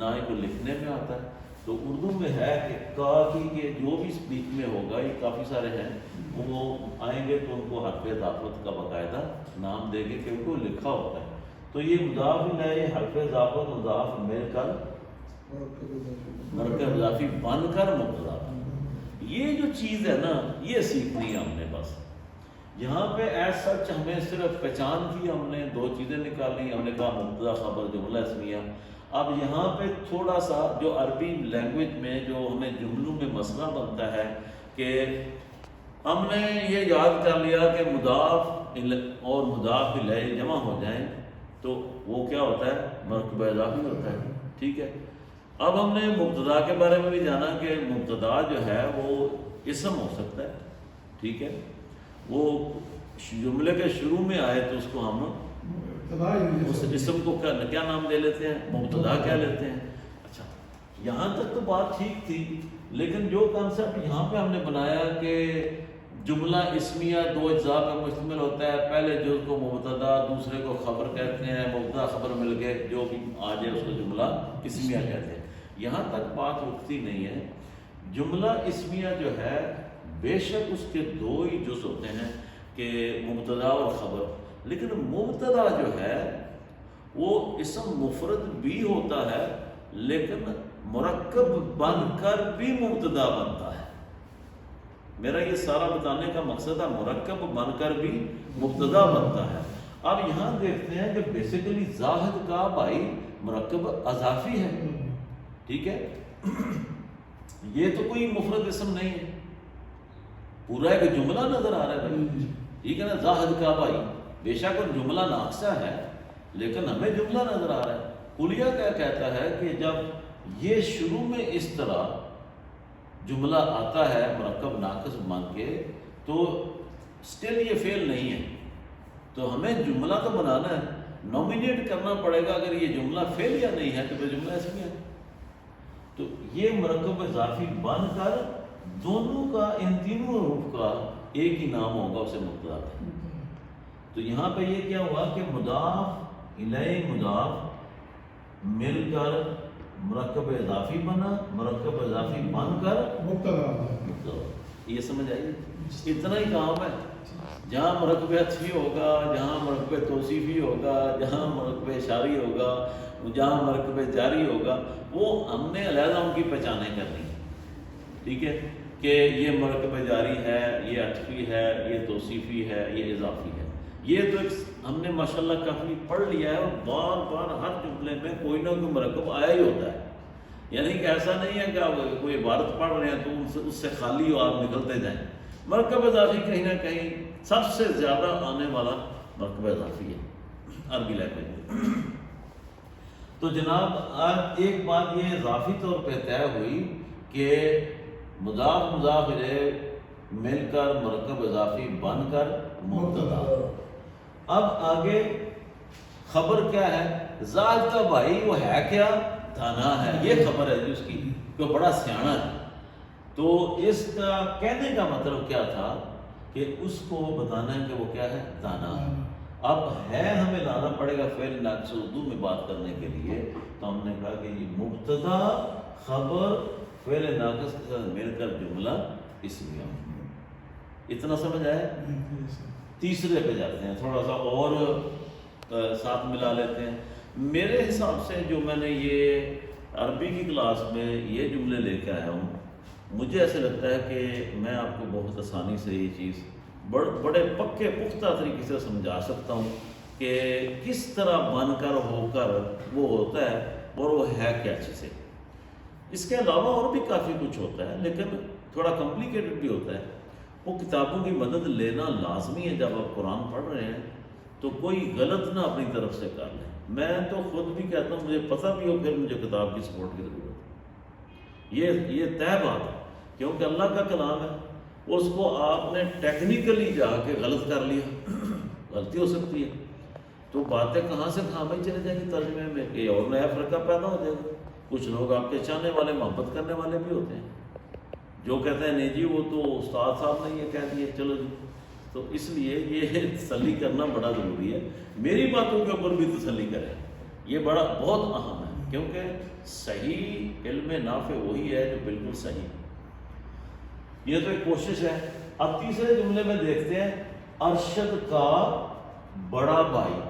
نہ ہی کو لکھنے میں آتا ہے. تو اردو میں ہے کہ کا کی کے جو بھی اسپیچ میں ہوگا، یہ کافی سارے ہیں، وہ آئیں گے تو ان کو حرف اضافت کا باقاعدہ نام دے گے کیونکہ وہ لکھا ہوتا ہے. تو یہ مضاف الیہ حرف اضافت مضاف مل کر مرکب اضافی بن کر مبتدا. یہ جو چیز ہے نا، یہ سیکھنی ہے ہم نے. بس یہاں پہ ایز سچ ہمیں صرف پہچان کی، ہم نے دو چیزیں نکالی. ہم نے کہا مبتدا خبر جملہ اسمیہ. اب یہاں پہ تھوڑا سا جو عربی لینگویج میں جو ہمیں جملوں میں مسئلہ بنتا ہے کہ ہم نے یہ یاد کر لیا کہ مضاف اور مضاف الیہ جمع ہو جائیں تو وہ کیا ہوتا ہے؟ مرکب اضافی ہوتا ہے. ٹھیک ہے. اب ہم نے مبتدا کے بارے میں بھی جانا کہ مبتدا جو ہے وہ اسم ہو سکتا ہے. ٹھیک ہے. وہ جملے کے شروع میں آئے تو اس کو ہم اس اسم کو کیا نام دے لیتے ہیں؟ مبتدا کیا لیتے ہیں. اچھا، یہاں تک تو بات ٹھیک تھی، لیکن جو کانسیپٹ یہاں پہ ہم نے بنایا کہ جملہ اسمیہ دو اجزاء پہ مشتمل ہوتا ہے. پہلے جز کو مبتدا، دوسرے کو خبر کہتے ہیں. مبتدا خبر مل گئے، جو بھی آ جائے اس کو جملہ اسمیہ کہتے ہیں. یہاں تک بات رکتی نہیں ہے. جملہ اسمیہ جو ہے بے شک اس کے دو ہی جز ہوتے ہیں کہ مبتدا اور خبر، لیکن مبتدا جو ہے وہ اسم مفرد بھی ہوتا ہے لیکن مرکب بن کر بھی مبتدا بنتا ہے. میرا یہ سارا بتانے کا مقصد ہے مرکب بن کر بھی مبتدا بنتا ہے. اب یہاں دیکھتے ہیں کہ بیسیکلی زاہد کا بھائی مرکب اضافی ہے. ٹھیک ہے. یہ تو کوئی مفرد اسم نہیں ہے، پورا ایک جملہ نظر آ رہا ہے بھائی. ٹھیک ہے نا. زاہد کا بھائی بے شک وہ جملہ ناقصہ ہے لیکن ہمیں جملہ نظر آ رہا ہے. کلیہ کیا کہتا ہے کہ جب یہ شروع میں اس طرح جملہ آتا ہے مرکب ناقص بن کے تو سٹل یہ فعل نہیں ہے، تو ہمیں جملہ تو بنانا ہے، نومینیٹ کرنا پڑے گا. اگر یہ جملہ فعل یا نہیں ہے تو پھر جملہ اسمیہ ہے. تو یہ مرکب اضافی بن کر دونوں کا، ان تینوں حروف کا ایک ہی نام ہوگا، اسے مبتدا ہے. تو یہاں پہ یہ کیا ہوا کہ مضاف الیہ مضاف مل کر مرکب اضافی بنا، مرکب اضافی بن کر مبتدا. یہ سمجھ آئی؟ اتنا ہی کام ہے. جہاں مرکب عطفی ہوگا، جہاں مرکب توصیفی ہوگا، جہاں مرکب اشاری ہوگا، جہاں مرکب جاری ہوگا، وہ ہم نے علیحدہ ان کی پہچانیں کرنی. ٹھیک ہے کہ یہ مرکب جاری ہے، یہ عطفی ہے، یہ توصیفی ہے، یہ اضافی ہے. یہ تو ہم نے ماشاءاللہ کافی پڑھ لیا ہے، اور بار بار ہر جملے میں کوئی نہ کوئی مرکب آیا ہی ہوتا ہے. یعنی کہ ایسا نہیں ہے کہ آپ کوئی عبارت پڑھ رہے ہیں تو اس سے خالی ہو آپ نکلتے جائیں. مرکب اضافی کہیں نہ کہیں سب سے زیادہ آنے والا مرکب اضافی ہے عربی لینگویج میں. تو جناب آج ایک بات یہ اضافی طور پہ طے ہوئی کہ مضاف مضاف الیہ مل کر مرکب اضافی بن کر مبتدا. اب آگے خبر کیا ہے؟ زاہد کا بھائی وہ ہے کیا؟ دانا ہے. یہ خبر ہے جی اس کی کہ بڑا سیاںا ہے. تو اس کا کہنے کا مطلب کیا تھا کہ اس کو بتانا ہے کہ وہ کیا ہے؟ دانا ہے. اب ہے ہمیں لانا پڑے گا فعل ناقص اردو میں بات کرنے کے لیے، تو ہم نے کہا کہ یہ مبتدا خبر فعل ناقص کے ساتھ مل کر جملہ اسمیہ. اتنا سمجھ آئے؟ تیسرے پہ جاتے ہیں، تھوڑا سا اور ساتھ ملا لیتے ہیں. میرے حساب سے جو میں نے یہ عربی کی کلاس میں یہ جملے لے کے آیا ہوں، مجھے ایسے لگتا ہے کہ میں آپ کو بہت آسانی سے یہ چیز بڑے پکے پختہ طریقے سے سمجھا سکتا ہوں کہ کس طرح بن کر ہو کر وہ ہوتا ہے اور وہ ہے کیا چیزیں. اس کے علاوہ اور بھی کافی کچھ ہوتا ہے لیکن تھوڑا کمپلیکیٹڈ بھی ہوتا ہے. وہ کتابوں کی مدد لینا لازمی ہے. جب آپ قرآن پڑھ رہے ہیں تو کوئی غلط نہ اپنی طرف سے کر لیں. میں تو خود بھی کہتا ہوں مجھے پتہ بھی ہو پھر مجھے کتاب کی سپورٹ کی ضرورت ہے. یہ طے بات ہے کیونکہ اللہ کا کلام ہے. اس کو آپ نے ٹیکنیکلی جا کے غلط کر لیا، غلطی ہو سکتی ہے. تو باتیں کہاں سے کہاں میں چلے جائیں گی ترجمے میں، کہ اور نیا فرقہ پیدا ہو جائے گا. کچھ لوگ آپ کے چاہنے والے، محبت کرنے والے بھی ہوتے ہیں جو کہتے ہیں نہیں جی وہ تو استاد صاحب نے یہ کہہ دیا چلو جی. تو اس لیے یہ تسلی کرنا بڑا ضروری ہے. میری باتوں کے اوپر بھی تسلی کریں، یہ بہت اہم ہے. کیونکہ صحیح علم نافع وہی ہے جو بالکل صحیح. یہ تو ایک کوشش ہے. اب تیسرے جملے میں دیکھتے ہیں ارشد کا بڑا بھائی.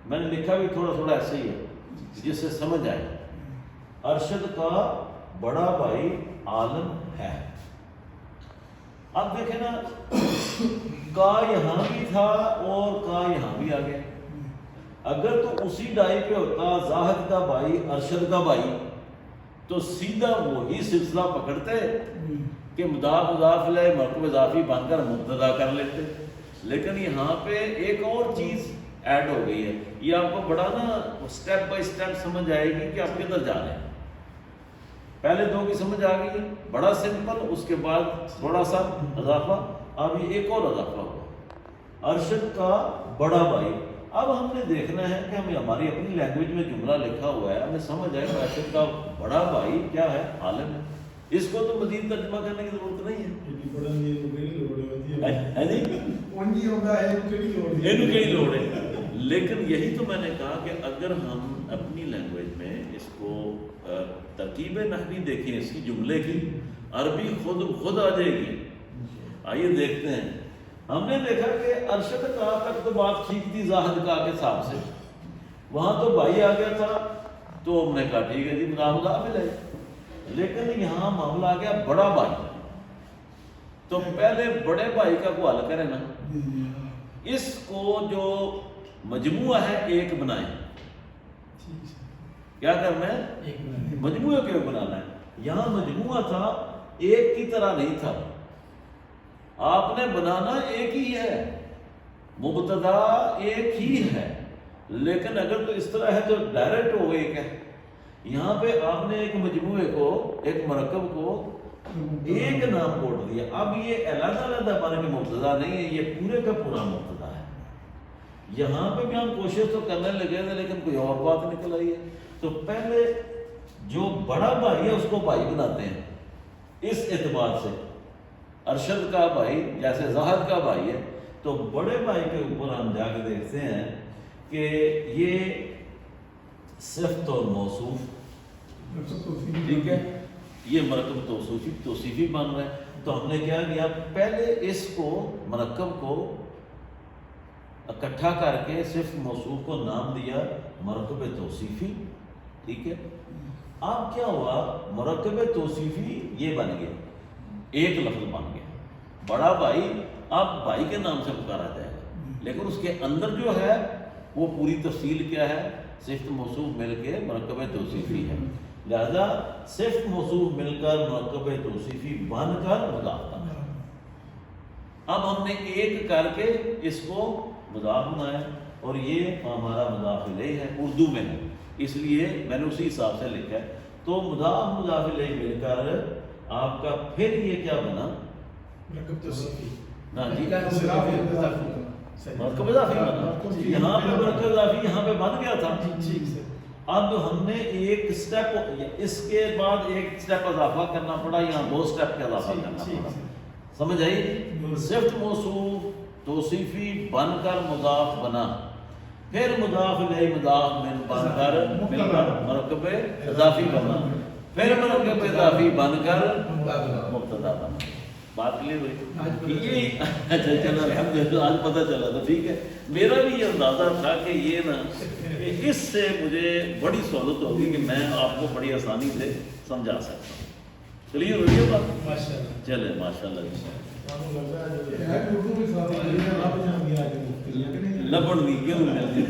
میں نے لکھا بھی تھوڑا تھوڑا ایسے ہی ہے جس سے سمجھ آئے. ارشد کا بڑا بھائی عالم ہے. اب دیکھیں نا کا یہاں بھی تھا اور کا یہاں بھی آ گیا. اگر تو اسی ڈائی پہ ہوتا زاہد کا بھائی ارشد کا بھائی تو سیدھا وہی سلسلہ پکڑتے کہ مضاف مضاف الیہ مرکوب اضافی بن کر مبتدا کر لیتے. لیکن یہاں پہ ایک اور چیز ایڈ ہو گئی ہے. یہ آپ کو بڑا نا اسٹیپ بائی اسٹیپ سمجھ آئے گی کہ آپ کدھر جا رہے ہیں. پہلے دو کی سمجھ آ گئی ہے بڑا سمپل, اس کے بعد تھوڑا سا اضافہ. اب یہ ایک اور اضافہ ہوا ارشد کا بڑا بھائی. اب ہم نے دیکھنا ہے کہ ہمیں ہماری اپنی لینگویج میں جملہ لکھا ہوا ہے, ہمیں سمجھ آئے کہ ارشد کا بڑا بھائی کیا ہے, عالم ہے. اس کو تو مزید ترجمہ کرنے کی ضرورت نہیں ہے. لیکن یہی تو میں نے کہا کہ اگر ہم اپنی لینگویج میں اس کو ترکیب نحوی دیکھیں اس کی جملے کی, عربی خود آ جائے گی. آئیے دیکھتے ہیں. ہم نے دیکھا کہ ارشد کا تک تو بات ٹھیک تھی زاہد کا کے حساب سے, وہاں تو بھائی آ گیا تھا تو ہم نے کہا ٹھیک ہے جی مضاف الیہ. لیکن یہاں معاملہ آ گیا بڑا بھائی, تو پہلے بڑے بھائی کا کو حل کریں نا. اس کو جو مجموعہ ہے ایک بنائیں. کیا کرنا ہے, مجموعہ کو بنانا ہے. یہاں مجموعہ تھا, ایک کی طرح نہیں تھا. آپ نے بنانا ایک ہی ہے, مبتدا ایک ہی ہے. لیکن اگر تو اس طرح ہے تو ڈائریکٹ ہو ایک ہے. یہاں پہ آپ نے ایک مجموعے کو, ایک مرکب کو ایک نام کوٹ دیا. اب یہ علیحدہ علیحدہ بن کے مبتدا نہیں ہے, یہ پورے کا پورا مبتدا ہے. یہاں پہ بھی ہم کوشش تو کرنے لگے تھے لیکن کوئی اور بات نکل آئی ہے. تو پہلے جو بڑا بھائی ہے اس کو بھائی بناتے ہیں اس اعتبار سے. ارشد کا بھائی جیسے زاہد کا بھائی ہے, تو بڑے بھائی کے اوپر ہم جا کے دیکھتے ہیں کہ یہ صفت اور موصوف, ٹھیک ہے, یہ مرکب توصیفی بن رہا ہے. تو ہم نے کیا کیا, پہلے اس کو مرکب کو اکٹھا کر کے صرف موصوف کو نام دیا مرکب توصیفی, ٹھیک ہے. اب کیا ہوا, مرکب توصیفی یہ بن گیا, ایک لفظ بن گیا بڑا بھائی. اب بھائی کے نام سے پکارا جائے گا, لیکن اس کے اندر جو ہے وہ پوری تفصیل کیا ہے, صفت موصوف مل کے مرکب توصیفی ہے. لہذا صفت موصوف مل کر مرکب توصیفی بن کر مضاف بنا. اب ہم نے ایک کر کے اس کو مضاف بنایا, اور یہ ہمارا مضاف الیہ ہے, اردو میں ہے, اس لیے میں نے اسی حساب سے لکھا ہے. تو مضاف الیہ مل کر آپ کا پھر یہ کیا بنا, مرکب توصیفی. نا جی مرکب اضافی بنا. یہاں پہ مرکب اضافی یہاں پہ بن گیا تھا. اب ہم نے ایک سٹیپ, اس کے بعد ایک سٹیپ اضافہ کرنا پڑا, یہاں دو سٹیپ کا اضافہ کرنا پڑا. سمجھ آئی, صفت موصوف توصیفی بن کر مضاف بنا, پھر مضاف الیہ مضاف من بن کر مل کر مرکب اضافی بنا, پھر مرکب اضافی بن کر مبتدا بنا. بات کلیئر ہوئی؟ یہ اچھا چلا الحمدللہ آج پتہ چلا تو ٹھیک ہے. میرا بھی یہ اندازہ تھا کہ یہ نا اس سے مجھے بڑی سہولت ہوگی کہ میں آپ کو بڑی آسانی سے سمجھا سکتا ہوں. کلیئر ہوئی ہے بات؟ چلے ماشاء اللہ. لبن دی کیوں ملتی